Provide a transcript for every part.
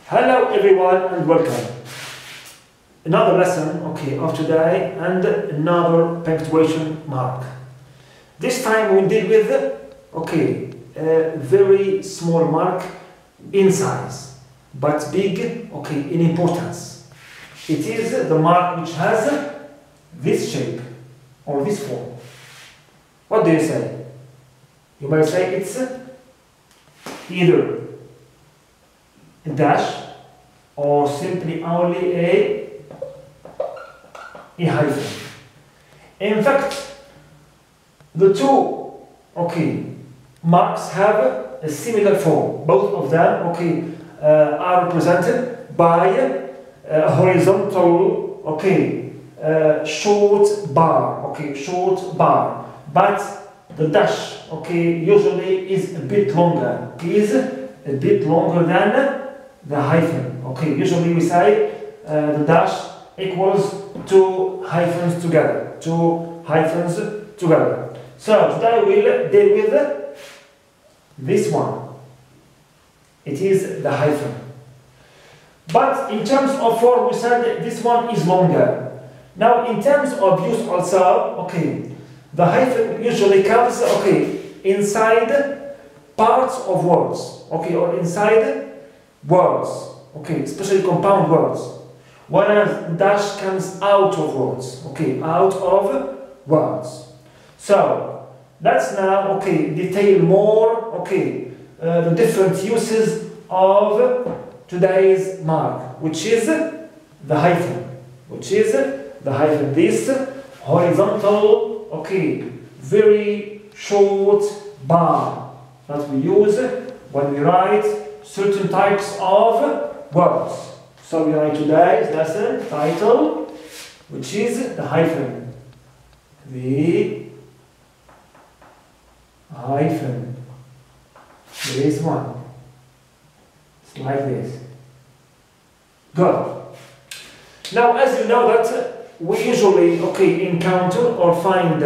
Hello everyone and welcome. Another lesson, of today and another punctuation mark. This time we'll deal with, a very small mark in size, but big, in importance. It is the mark which has this shape or this form. What do you say? You might say it's either a dash or simply only a hyphen. In fact, the two marks have a similar form. Both of them are represented by a horizontal short bar, but the dash usually is a bit longer, than the hyphen. Usually we say the dash equals two hyphens together. So today we'll deal with this one. It is the hyphen. But in terms of form, we said this one is longer. Now in terms of use also, the hyphen usually comes inside parts of words, or inside words, especially compound words, whereas dash comes out of words, out of words. So let's now detail more the different uses of today's mark, which is the hyphen. This horizontal, very short bar that we use when we write certain types of words. So we write today's lesson title, which is the hyphen. The hyphen. This one. It's like this. Good. Now, as you know that we usually encounter or find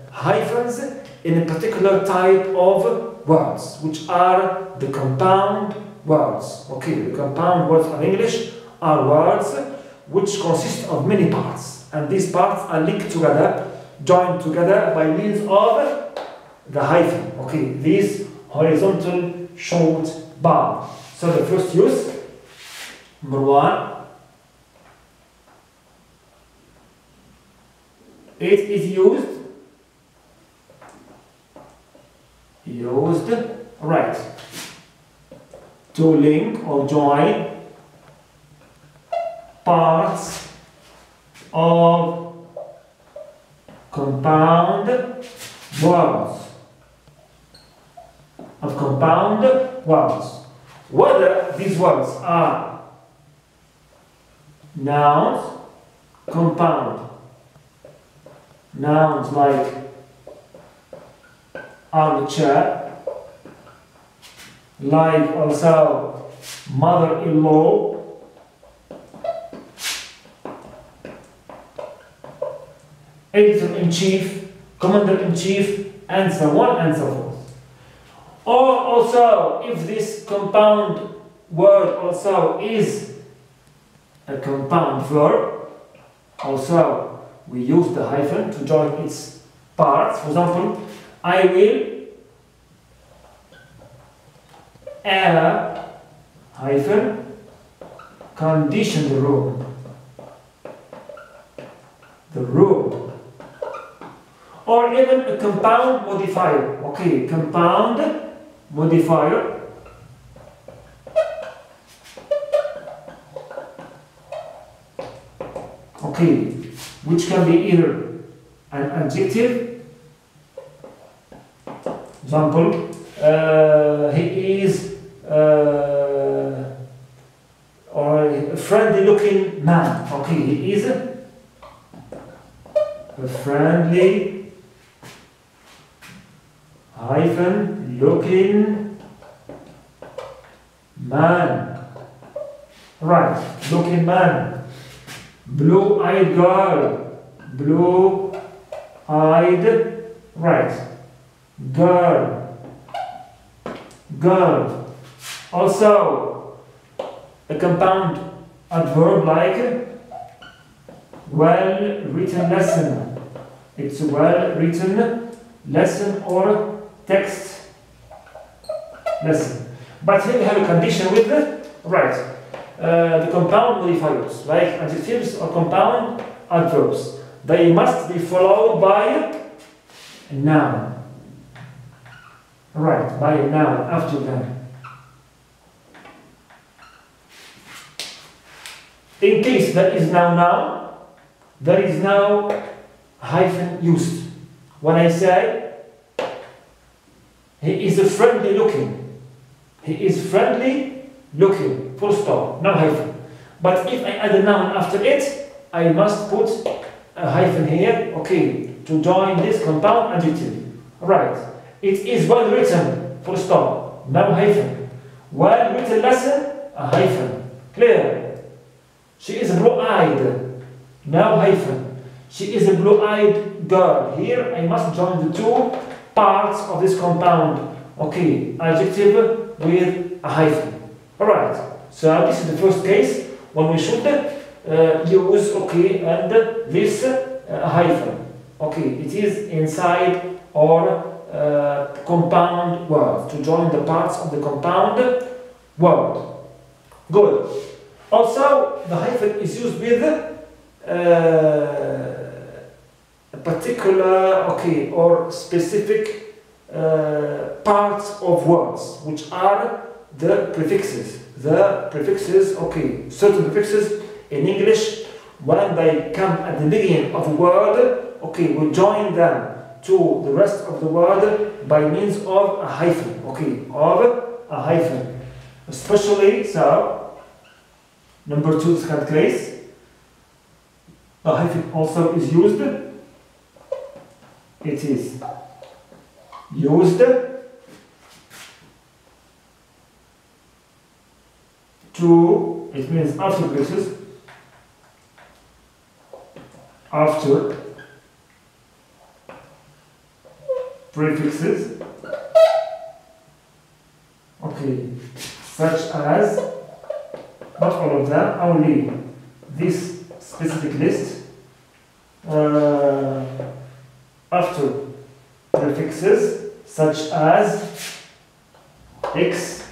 hyphens in a particular type of words, which are the compound words. The compound words of English are words which consist of many parts, and these parts are linked together, joined together by means of the hyphen. This horizontal short bar. So the first use, number one, it is used right to link or join parts of compound words. Whether these words are nouns, compound nouns like armchair, like also mother-in-law, editor-in-chief, commander-in-chief, and so on and so forth. Or also, if this compound word also is a compound verb, also we use the hyphen to join its parts. For example, I will air hyphen condition the room. Or even a compound modifier. Compound modifier. Which can be either an adjective. Example, he is or a friendly looking man. He is a friendly hyphen looking man. Right, looking man. Blue-eyed girl. Blue-eyed, right. Girl. Also, a compound adverb like well-written lesson. It's a well-written lesson or text lesson. But here we have a condition with the compound modifiers, like adjectives or compound adverbs. They must be followed by a noun. Right, by a noun after them. In case there is no noun, there is no hyphen used. When I say he is a friendly looking, he is friendly looking, full stop, no hyphen. But if I add a noun after it, I must put a hyphen here, okay, to join this compound adjective. Right, it is well written, full stop, no hyphen. Well written lesson, a hyphen. Clear? She is blue-eyed, no hyphen. She is a blue-eyed girl. Here I must join the two parts of this compound. Okay, adjective with a hyphen. Alright, so this is the first case when we should use, okay, and this hyphen. Okay, it is inside or compound word, to join the parts of the compound word. Good. Also, the hyphen is used with a particular, okay, or specific parts of words, which are the prefixes. The prefixes, okay, certain prefixes in English, when they come at the beginning of a word, okay, we join them to the rest of the word by means of a hyphen, okay, of a hyphen. Especially, so, number 2, second case, the hyphen also is used. It is used to, it means after prefixes, after prefixes, okay, such as, not all of them, only this specific list, after prefixes such as X,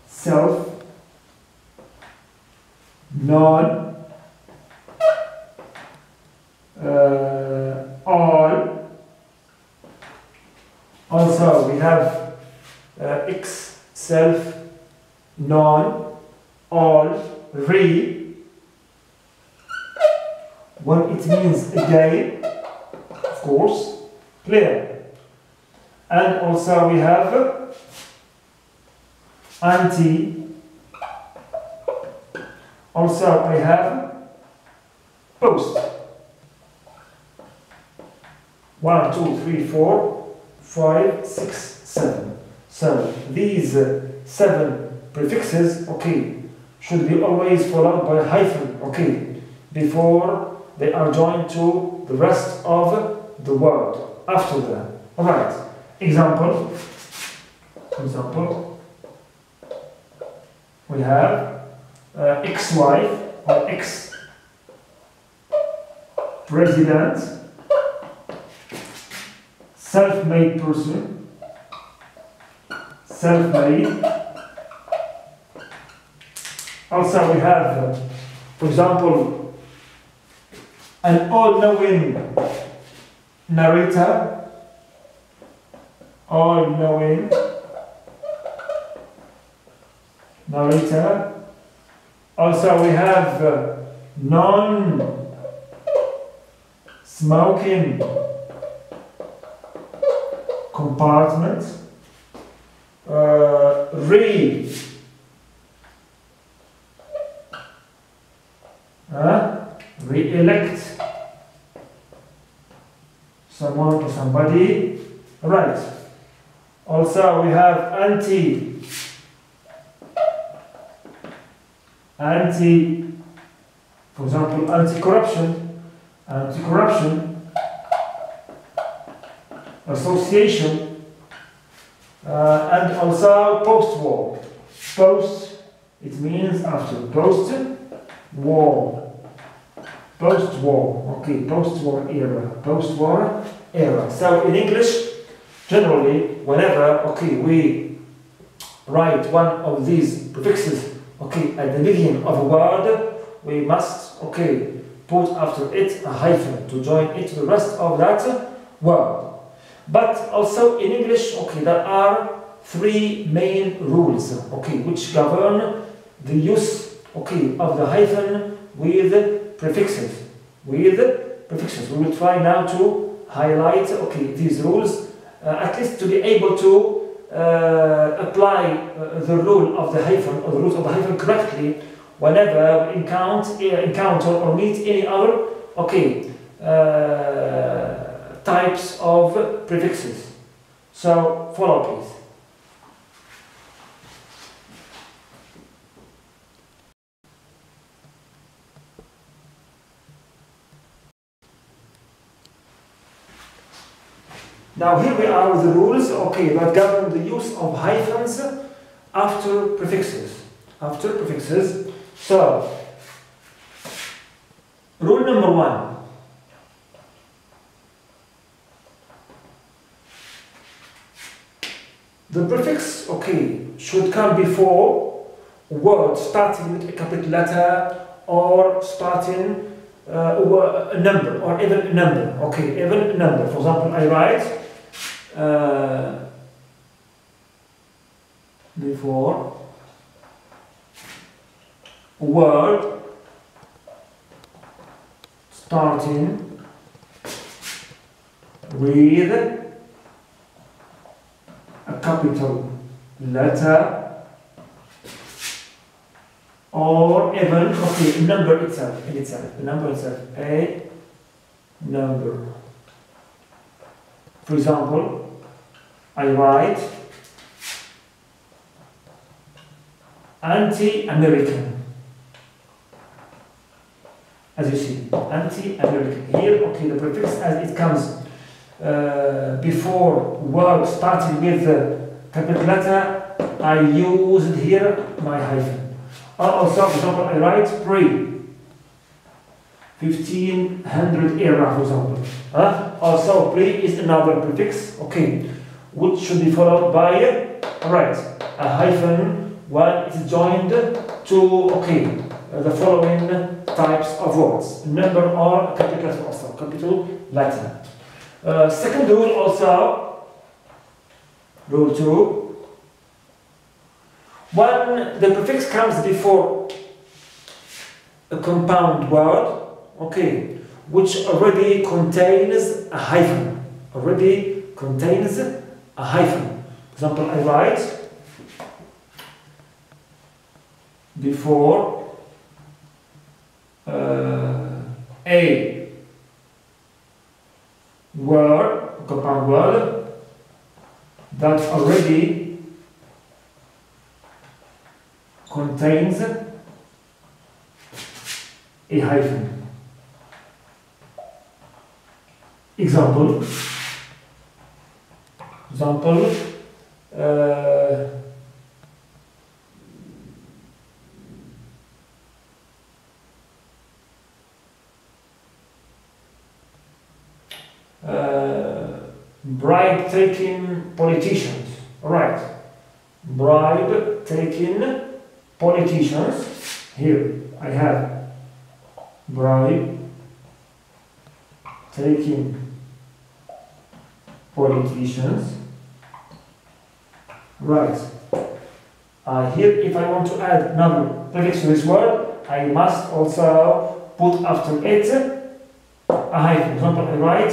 self, non, all. Also we have X, self, non, all, re, when it means again, of course, clear. And also we have anti. Also we have post. 1, 2, 3, 4, 5, 6, 7. So these 7 prefixes, okay, should be always followed by a hyphen, okay, before they are joined to the rest of the word after them. Alright, example, we have ex-wife or ex-president, self-made person, self-made. Also we have, for example, an all-knowing narrator, all-knowing narrator. Also we have non-smoking compartment, re-elect someone or somebody, right. Also we have anti, for example, anti-corruption, association, and also post-war, It means after post-war. Post-war, okay, post-war era. Post-war era. So in English, generally, whenever, okay, we write one of these prefixes, okay, at the beginning of a word, we must, okay, put after it a hyphen to join it to the rest of that word. But also in English, okay, there are three main rules, okay, which govern the use, okay, of the hyphen with prefixes. We will try now to highlight, okay, these rules, at least to be able to apply the rule of the hyphen or the rules of the hyphen correctly whenever we encounter or meet any other, okay, types of prefixes. So follow, please. Now here we are with the rules, okay, that govern the use of hyphens after prefixes. After prefixes. So, rule number 1. The prefix, okay, should come before words starting with a capital letter or starting a number or even a number. Okay, even a number. For example, I write before word starting with a capital letter or even, okay, a number itself, a number. For example, I write anti-American. As you see, anti-American. Here, okay, the prefix as it comes before word starting with the capital letter, I use here my hyphen. Also, for example, I write pre-1500 era, for example. Also, pre is another prefix, okay, which should be followed by a hyphen when it is joined to, okay, the following types of words, number or capital letter, also capital letter. Second rule also, rule 2. When the prefix comes before a compound word, okay, which already contains a hyphen, For example, I write before a word, compound word, that already contains a hyphen. Example, bribe-taking politicians. All right, bribe-taking politicians. Here I have bribe-taking politicians. Right. Here, if I want to add another prefix to this word, I must also put after it a hyphen. For example, I write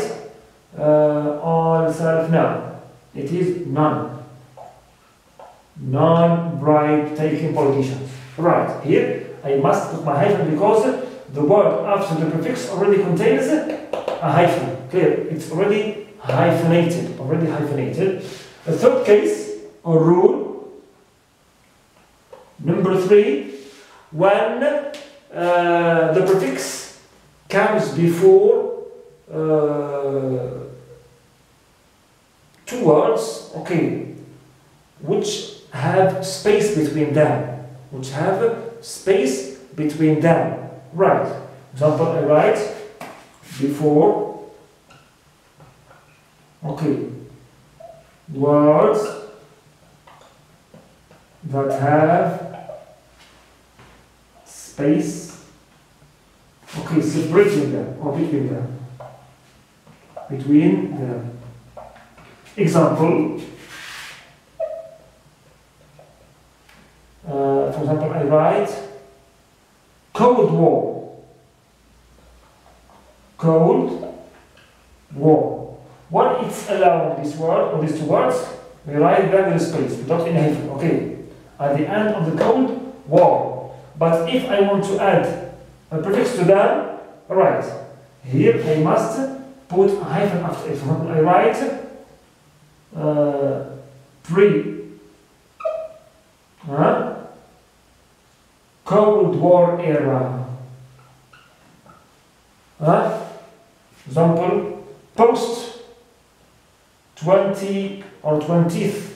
all self now. It is none. Non-bribe-taking politicians. Right. Here, I must put my hyphen because the word after the prefix already contains a hyphen. Clear? It's already hyphenated. The third case or rule, number 3, when the prefix comes before two words, okay, which have space between them. which have space between them. Right. Example, I write before. Okay. Words that have space. Okay, separating them or between them. Between them. Example. For example, I write Cold War. Cold War. When it's allowed this word or these two words, we write them in space without any hyphen. Okay. At the end of the Cold War. But if I want to add a prefix to them, alright. Here I must put a hyphen after it. For example, I write Cold War era. Example, post 20 or 20th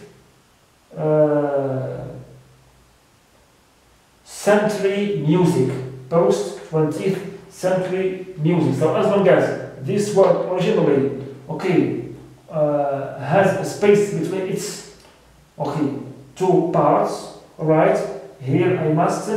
century music. Post 20th century music. So as long as this word originally, okay, has a space between its, okay, two parts, alright, here I must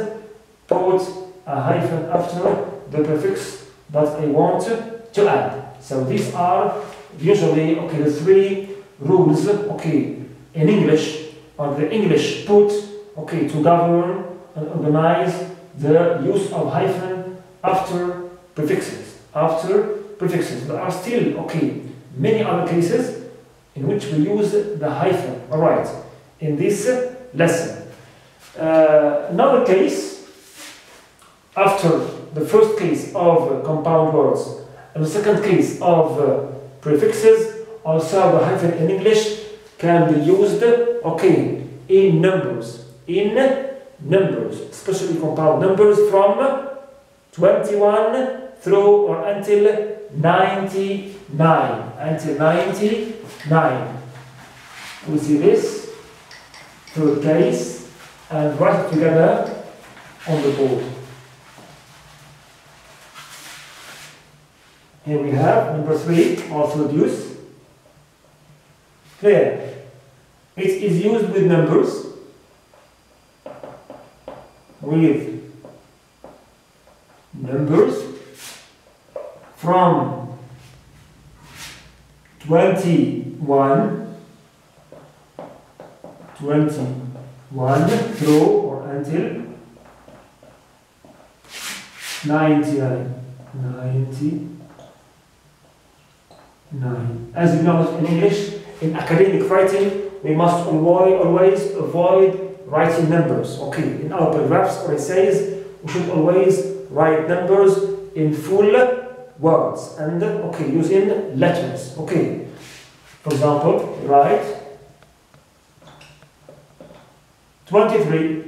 put a hyphen after the prefix that I want to add. So these are usually, okay, the three rules, okay, in English, or the English put, okay, to govern and organize the use of hyphen after prefixes. After prefixes. There are still, okay, many other cases in which we use the hyphen. Alright, in this lesson. Another case, after the first case of compound words and the second case of prefixes, also the hyphen in English can be used, okay, in numbers. In numbers, especially compound numbers from 21 through or until 99. Until 99. We see this third case and write it together on the board. Here we have number 3, also use. Clear. It is used with numbers. With numbers from 21 through or until 99. As you know in English, in academic writing, we must always avoid writing numbers. Okay, in our paragraphs or essays, we should always write numbers in full words and, okay, using letters. Okay, for example, write 23.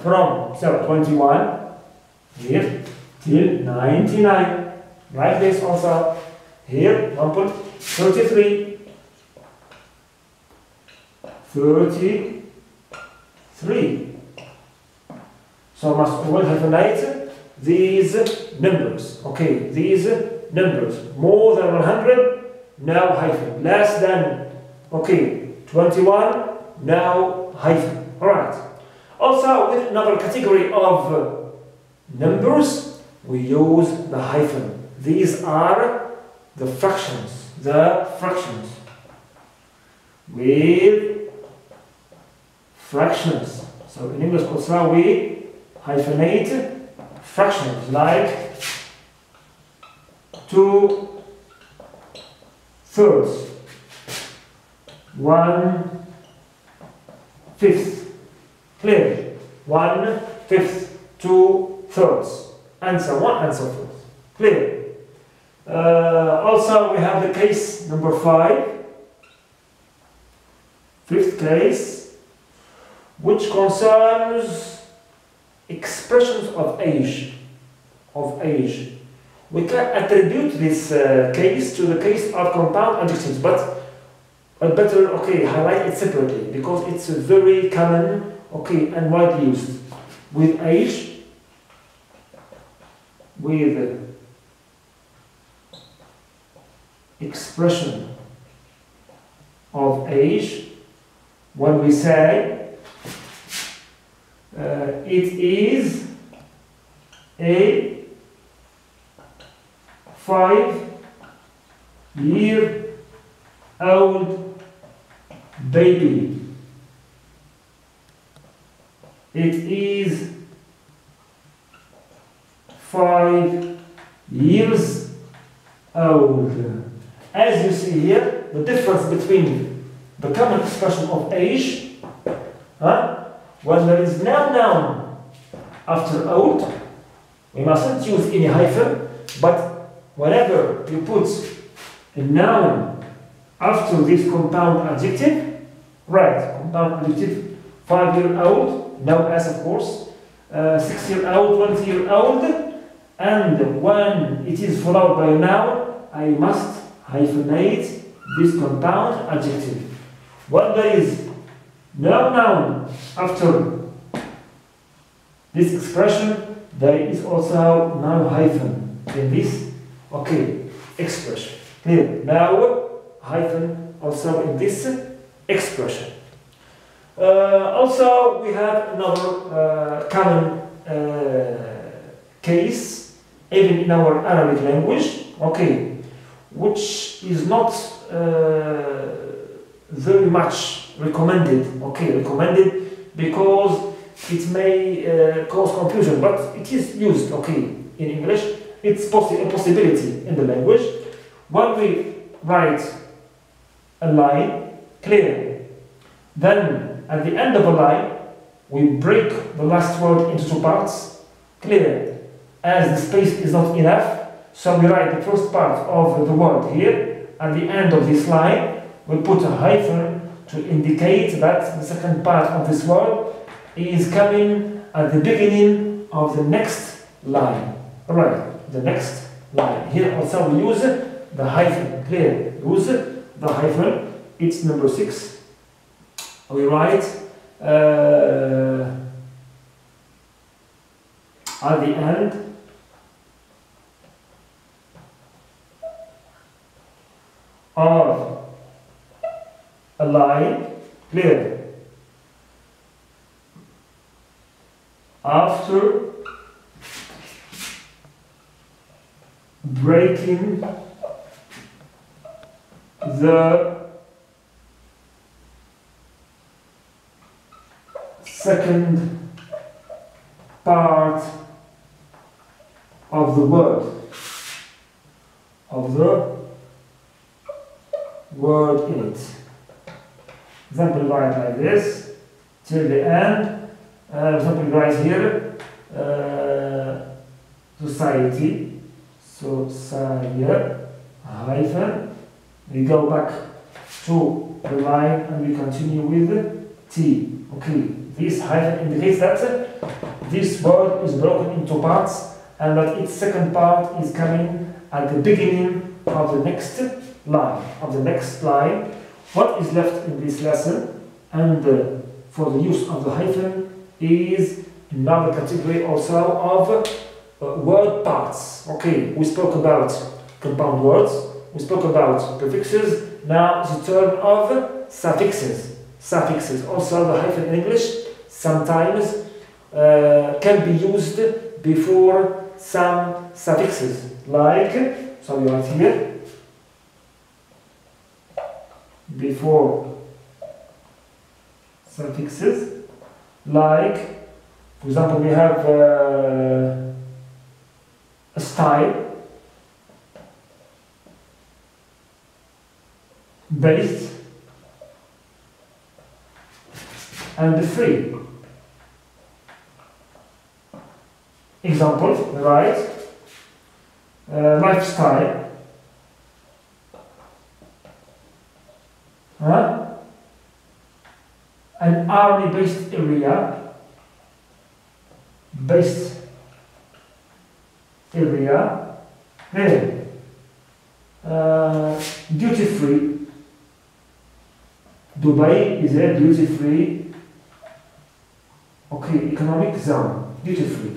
From 21 here till 99. Like this also. Here, example 33. So must always hyphenate these numbers. Okay, these numbers. More than 100, now hyphen. Less than, okay, 21, now hyphen. Alright. Also, with another category of numbers, we use the hyphen. These are the fractions. With fractions. So in English also we hyphenate fractions like 2/3, 1/5. Clear? 1/5, 2/3, and so on and so forth. Clear? Also, we have the case number 5, fifth case, which concerns expressions of age. we can attribute this case to the case of compound adjectives, but better, okay, highlight it separately because it's very common, okay, and widely used. With age, with expression of age, when we say it is a 5-year-old baby. It is 5 years old. As you see here, the difference between the common expression of age, when there is no noun after old, we mustn't use any hyphen, but whenever you put a noun after this compound adjective, right, compound adjective, 5-year-old, no S of course, 6-year-old, 20-year-old, and when it is followed by a noun, I must hyphenate this compound adjective. When there is no noun after this expression, there is also no hyphen in this, okay, expression. Clear? Now, hyphen also in this expression. Also, we have another common case, even in our Arabic language, okay, which is not very much recommended, okay, because it may cause confusion, but it is used, okay, in English. It's a possibility in the language. When we write a line, clear, then at the end of a line, we break the last word into two parts, clear, as the space is not enough, so we write the first part of the word here, at the end of this line, we put a hyphen to indicate that the second part of this word is coming at the beginning of the next line. Alright, the next line. Here also we use the hyphen, clear, use the hyphen, it's number 6. We write at the end of a line, clear, after breaking the second part of the word, in it. Example, write like this till the end. Example, write here society, hyphen. We go back to the line and we continue with T. Okay, this hyphen indicates that this word is broken into parts and that its second part is coming at the beginning of the next line. What is left in this lesson and for the use of the hyphen is another category also of word parts. Okay, we spoke about compound words, we spoke about prefixes, now the turn of suffixes. Also the hyphen in English sometimes can be used before some suffixes, like, so we write here, before suffixes, like, for example, we have a style, based, and the free. Example, right? Lifestyle. An army-based area. Here, duty free. Dubai is a duty free, okay, economic zone, duty free.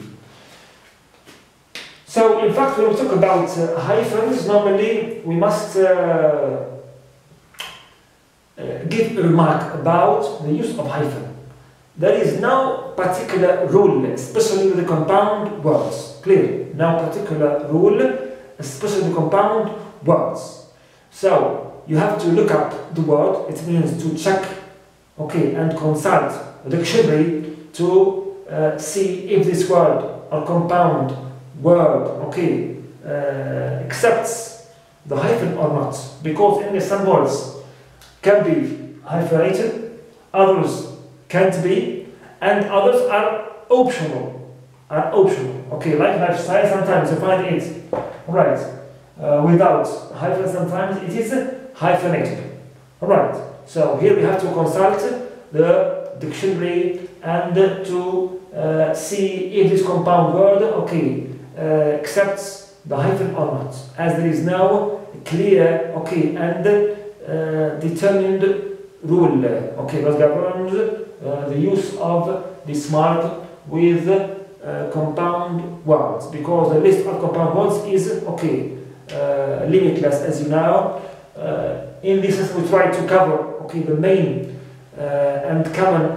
So, in fact, when we talk about hyphens, normally we must give a remark about the use of hyphen. There is no particular rule, especially with the compound words. Clear? No particular rule, especially the compound words. So, you have to look up the word. It means to check, okay, and consult the dictionary to see if this word or compound word, okay, accepts the hyphen or not. Because in some words can be hyphenated, others can't be, and others are optional. Okay, like lifestyle, sometimes you find it right without hyphen, sometimes it is hyphenated. Alright, so here we have to consult the dictionary and to see if this compound word, okay, accepts the hyphen or not, as there is no clear, okay, and determined rule, okay, that governs the use of this mark with compound words, because the list of compound words is, okay, limitless, as you know. In this lesson we try to cover, okay, the main and common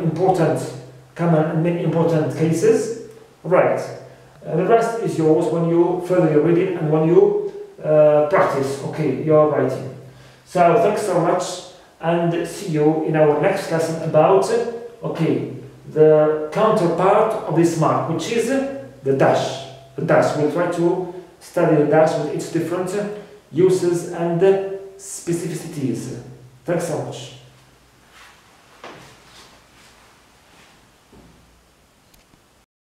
and main important cases. Right. The rest is yours when you further your reading and when you practice, okay, your writing. So thanks so much, and see you in our next lesson about, okay, the counterpart of this mark, which is the dash. The dash. We'll try to study the dash with its different uses and specificities. Thanks so much.